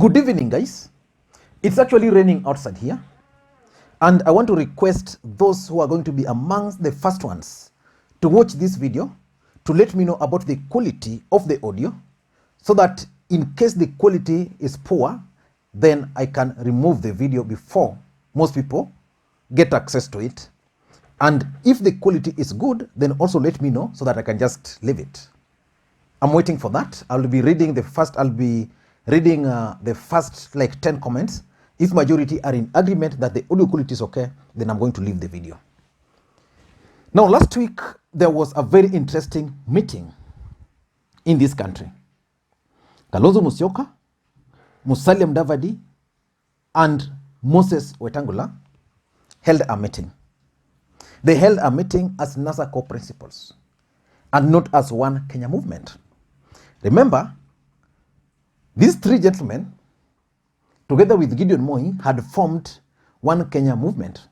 Good evening, guys. It's actually raining outside here, and I want to request those who are going to be amongst the first ones to watch this video to let me know about the quality of the audio, so that in case the quality is poor, then I can remove the video before most people get access to it. And if the quality is good, then also let me know so that I can just leave it. I'm waiting for that. I'll be reading the first like 10 comments. If majority are in agreement that the audio quality is okay, then I'm going to leave the video. Now, last week, there was a very interesting meeting in this country. Kalonzo Musyoka, Musalia Mudavadi, and Moses Wetangula held a meeting. They held a meeting as NASA co-principals and not as one Kenya movement. Remember, these three gentlemen, together with Gideon Moi, had formed one Kenya movement.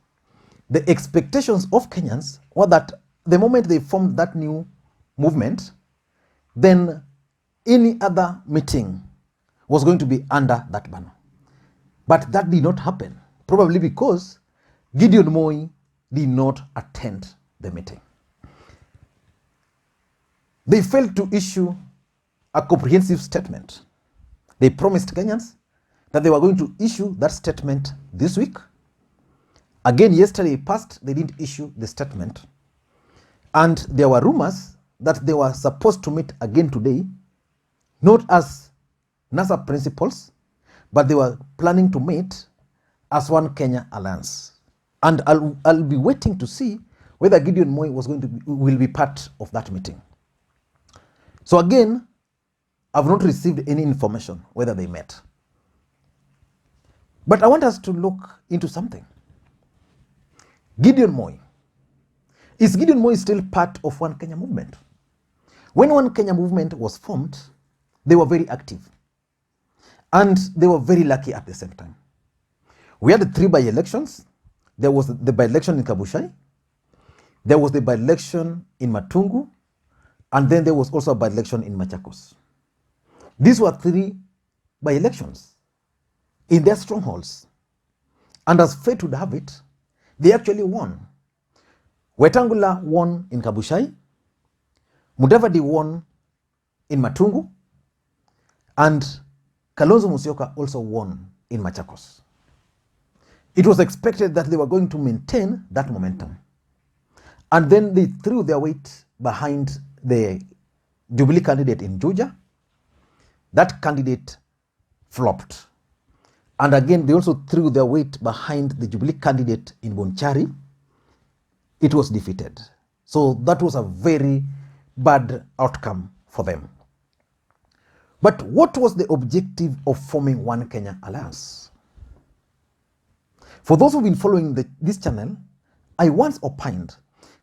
The expectations of Kenyans were that the moment they formed that new movement, then any other meeting was going to be under that banner. But that did not happen, probably because Gideon Moi did not attend the meeting. They failed to issue a comprehensive statement. They promised Kenyans that they were going to issue that statement this week. Again, yesterday passed, they didn't issue the statement. And there were rumors that they were supposed to meet again today, not as NASA principals, but they were planning to meet as one Kenya alliance. And I'll be waiting to see whether Gideon Moi will be part of that meeting. So again, I've not received any information whether they met. But I want us to look into something. Gideon Moi. Is Gideon Moi still part of One Kenya movement? When One Kenya movement was formed, they were very active. And they were very lucky at the same time. We had 3 by-elections. There was the by-election in Kabuchai. There was the by-election in Matungu. And then there was also a by-election in Machakos. These were 3 by-elections in their strongholds. And as fate would have it, they actually won. Wetangula won in Kabuchai, Mudavadi won in Matungu, and Kalonzo Musyoka also won in Machakos. It was expected that they were going to maintain that momentum. And then they threw their weight behind the Jubilee candidate in Juja. That candidate flopped. And again, they also threw their weight behind the Jubilee candidate in Bonchari. It was defeated. So that was a very bad outcome for them. But what was the objective of forming One Kenya Alliance? For those who've been following this channel, I once opined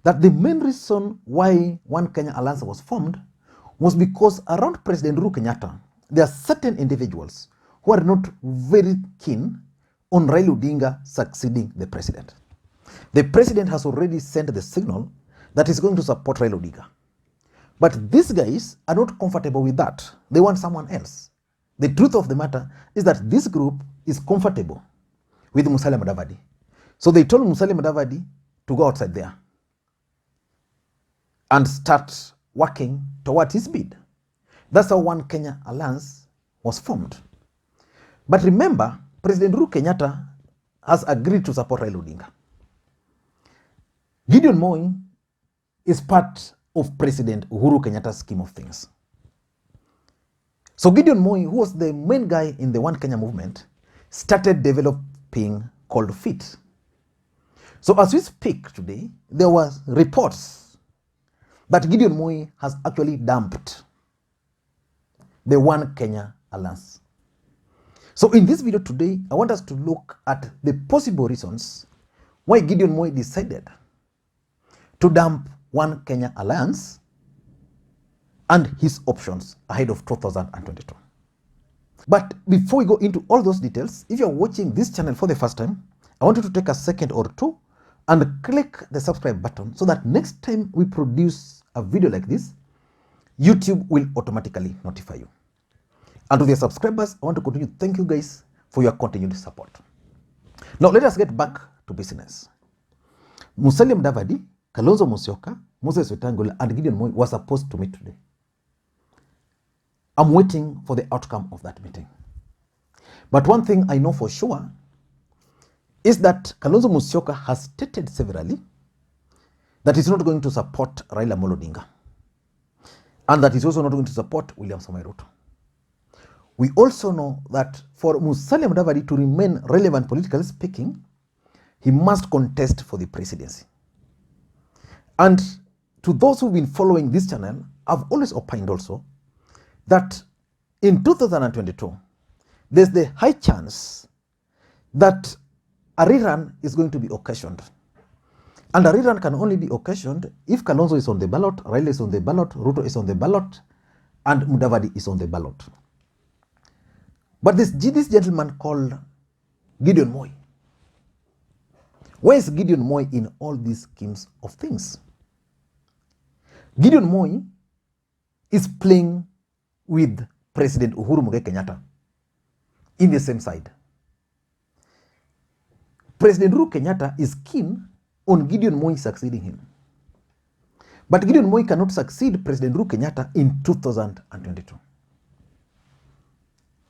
that the main reason why One Kenya Alliance was formed was because around President Uhuru Kenyatta, there are certain individuals who are not very keen on Raila Odinga succeeding the president. The president has already sent the signal that he's going to support Raila Odinga. But these guys are not comfortable with that. They want someone else. The truth of the matter is that this group is comfortable with Musalia Mudavadi. So they told Musalia Mudavadi to go outside there and start working toward his bid. That's how One Kenya Alliance was formed. But remember, President Uhuru Kenyatta has agreed to support Raila Odinga. Gideon Moi is part of President Uhuru Kenyatta's scheme of things. So Gideon Moi, who was the main guy in the One Kenya movement, started developing cold feet. So as we speak today, there were reports that Gideon Moi has actually dumped the One Kenya Alliance. So in this video today, I want us to look at the possible reasons why Gideon Moi decided to dump One Kenya Alliance and his options ahead of 2022. But before we go into all those details, if you're watching this channel for the first time, I want you to take a second or two and click the subscribe button so that next time we produce a video like this, YouTube will automatically notify you. And to their subscribers, I want to continue to thank you guys for your continued support. Now, let us get back to business. Musalia Mudavadi, Kalonzo Musyoka, Moses Wetangula, and Gideon Moi were supposed to meet today. I'm waiting for the outcome of that meeting. But one thing I know for sure is that Kalonzo Musyoka has stated severally that he's not going to support Raila Odinga, and that he's also not going to support William Ruto. We also know that for Musalia Mudavadi to remain relevant politically speaking, he must contest for the presidency. And to those who've been following this channel, I've always opined also that in 2022, there's the high chance that a rerun is going to be occasioned. And a rerun can only be occasioned if Kalonzo is on the ballot, Raila is on the ballot, Ruto is on the ballot, and Mudavadi is on the ballot. But this gentleman called Gideon Moi, where is Gideon Moi in all these schemes of things? Gideon Moi is playing with President Uhuru Kenyatta in the same side. President Uhuru Kenyatta is keen on Gideon Moi succeeding him. But Gideon Moi cannot succeed President Uhuru Kenyatta in 2022.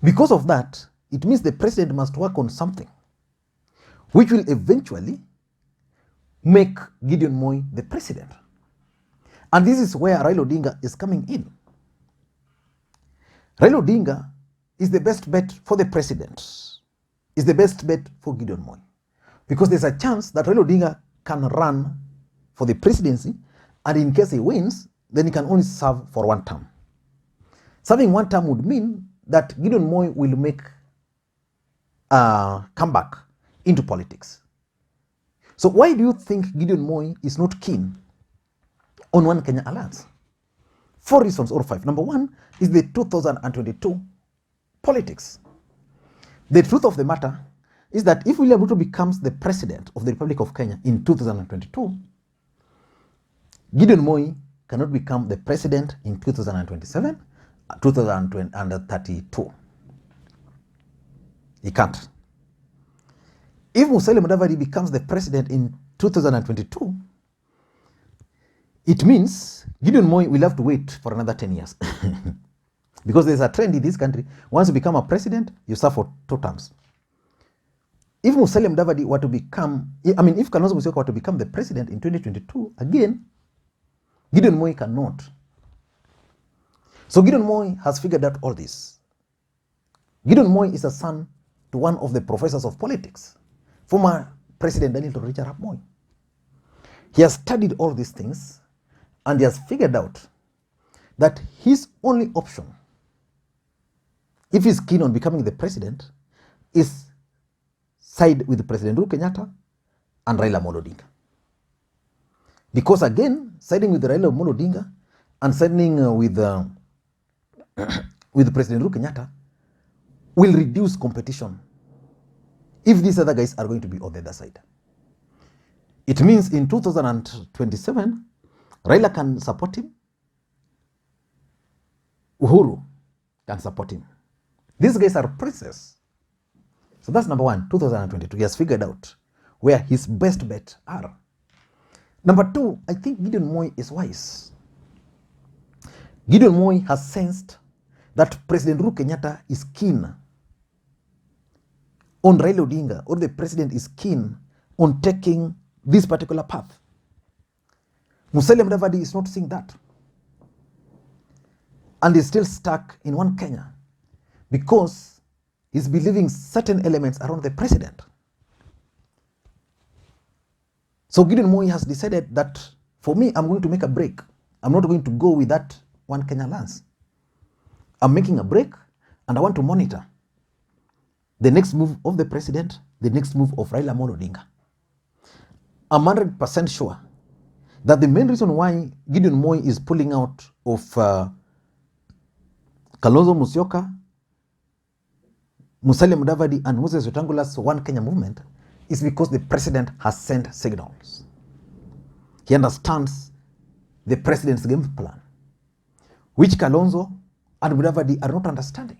Because of that, it means the president must work on something which will eventually make Gideon Moi the president. And this is where Raila Odinga is coming in. Raila Odinga is the best bet for the president, is the best bet for Gideon Moi. Because there's a chance that Raila Odinga can run for the presidency, and in case he wins, then he can only serve for one term. Serving one term would mean that Gideon Moi will make a comeback into politics. So why do you think Gideon Moi is not keen on One Kenya alliance? 4 reasons or 5. Number 1 is the 2022 politics. The truth of the matter is that if William Ruto becomes the president of the Republic of Kenya in 2022, Gideon Moi cannot become the president in 2027, 2032. He can't. If Musalia Mudavadi becomes the president in 2022, it means Gideon Moi will have to wait for another 10 years. Because there's a trend in this country, once you become a president, you serve for 2 terms. If Musalia Mudavadi were to become, if Kalonzo Musyoka were to become the president in 2022, again, Gideon Moi cannot. So Gideon Moi has figured out all this. Gideon Moi is a son to one of the professors of politics, former President Daniel Toroitich Arap Moi. He has studied all these things, and he has figured out that his only option, if he's keen on becoming the president, is side with President Uhuru Kenyatta and Raila Odinga. Because again, siding with Raila Odinga and siding with President Uhuru Kenyatta will reduce competition if these other guys are going to be on the other side. It means in 2027, Raila can support him, Uhuru can support him. These guys are princes. So that's number 1, 2022. He has figured out where his best bets are. Number 2, I think Gideon Moi is wise. Gideon Moi has sensed that President Uhuru Kenyatta is keen on Raila Odinga, or the president is keen on taking this particular path. Musalia Mudavadi is not seeing that. And is still stuck in One Kenya because he's believing certain elements around the president. So Gideon Moi has decided that for me, I'm going to make a break. I'm not going to go with that One Kenya alliance. I'm making a break, and I want to monitor the next move of the president, the next move of Raila Odinga. I'm 100% sure that the main reason why Gideon Moi is pulling out of Kalonzo Musyoka, Musalia Mudavadi, and Moses Wetangula's One Kenya movement is because the president has sent signals. He understands the president's game plan, which Kalonzo and Mudavadi are not understanding.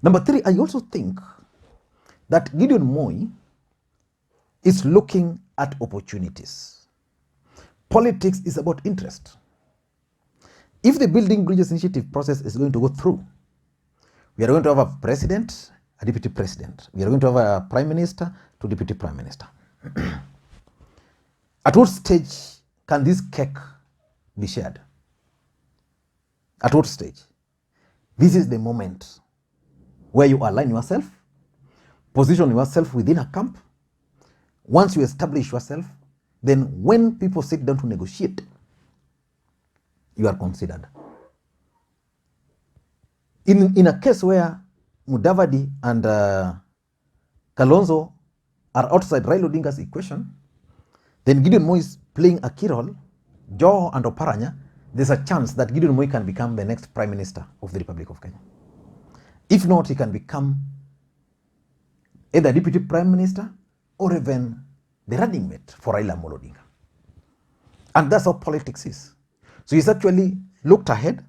Number three, I also think that Gideon Moi is looking at opportunities. Politics is about interest. If the Building Bridges Initiative process is going to go through, we are going to have a president, a deputy president. We are going to have a prime minister to deputy prime minister. At what stage can this cake be shared? At what stage? This is the moment where you align yourself, position yourself within a camp. Once you establish yourself, then when people sit down to negotiate, you are considered. In a case where Mudavadi and Kalonzo are outside Raila Odinga's equation, then Gideon Moi is playing a key role, Joho and Oparanya, there's a chance that Gideon Moi can become the next Prime Minister of the Republic of Kenya. If not, he can become either Deputy Prime Minister or even the running mate for Raila Odinga. And that's how politics is. So he's actually looked ahead,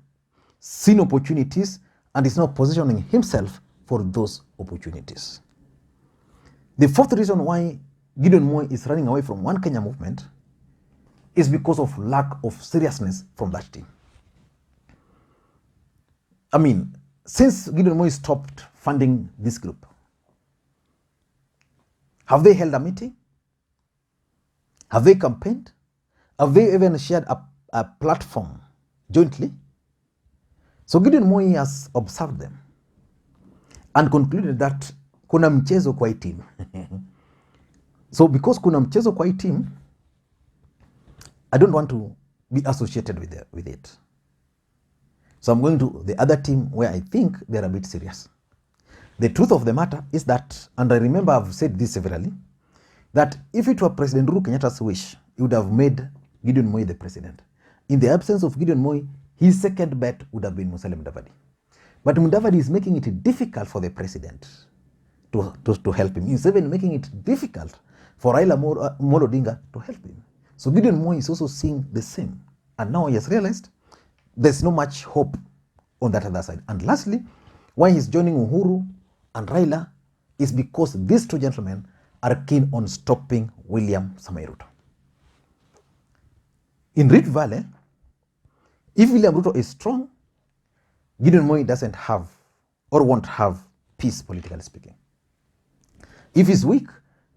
seen opportunities, and is now positioning himself for those opportunities. The fourth reason why Gideon Moi is running away from One Kenya movement is because of lack of seriousness from that team. I mean, since Gideon Moi stopped funding this group, have they held a meeting? Have they campaigned? Have they even shared a platform jointly? So Gideon Moi has observed them and concluded that kuna mchezo kwa hii team. So because kuna mchezo kwa hii team, I don't want to be associated with it. So I'm going to the other team where I think they're a bit serious. The truth of the matter is that, and I remember I've said this severally, that if it were President Uhuru Kenyatta's wish, he would have made Gideon Moi the president. In the absence of Gideon Moi, his second bet would have been Mudavadi. But Mudavadi is making it difficult for the president to help him. He's even making it difficult for Raila Odinga to help him. So Gideon Moi is also seeing the same. And now he has realized there's no much hope on that other side. And lastly, why he's joining Uhuru and Raila is because these two gentlemen are keen on stopping William Ruto. In Rift Valley, if William Ruto is strong, Gideon Moi doesn't have or won't have peace, politically speaking. If he's weak,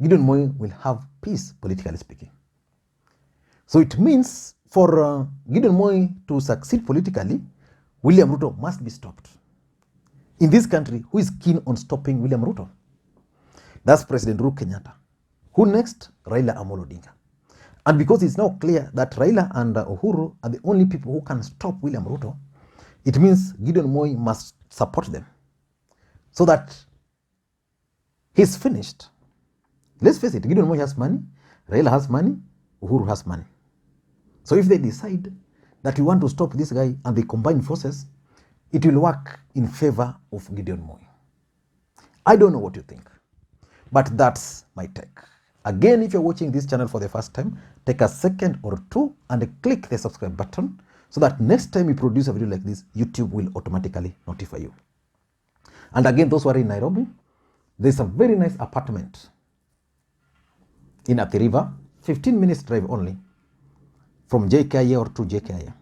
Gideon Moi will have peace, politically speaking. So it means for Gideon Moi to succeed politically, William Ruto must be stopped. In this country, who is keen on stopping William Ruto? That's President Uhuru Kenyatta. Who next? Raila Odinga. And because it's now clear that Raila and Uhuru are the only people who can stop William Ruto, it means Gideon Moi must support them so that he's finished. Let's face it, Gideon Moi has money, Raila has money, Uhuru has money. So if they decide that we want to stop this guy and they combine forces, it will work in favor of Gideon Moi. I don't know what you think, but that's my take. Again, if you're watching this channel for the first time, take a second or two and click the subscribe button so that next time we produce a video like this, YouTube will automatically notify you. And again, those who are in Nairobi, there's a very nice apartment in Athi River, 15 minutes drive only from JKIA or to JKIA.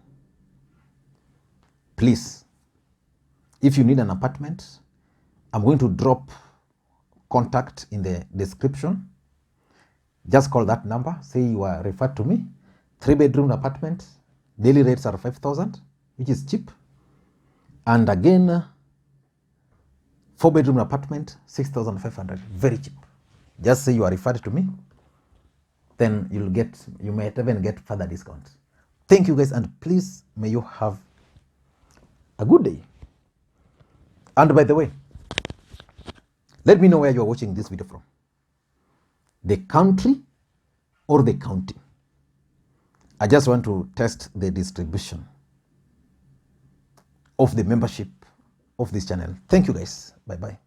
Please, if you need an apartment, I'm going to drop contact in the description. Just call that number, say you are referred to me. 3-bedroom apartment, daily rates are 5,000, which is cheap. And again, 4-bedroom apartment, 6,500, very cheap. Just say you are referred to me, then you might even get further discounts. Thank you guys, and please, may you have a good day. And by the way, let me know where you are watching this video from. The country or the county. I just want to test the distribution of the membership of this channel. Thank you guys. Bye-bye.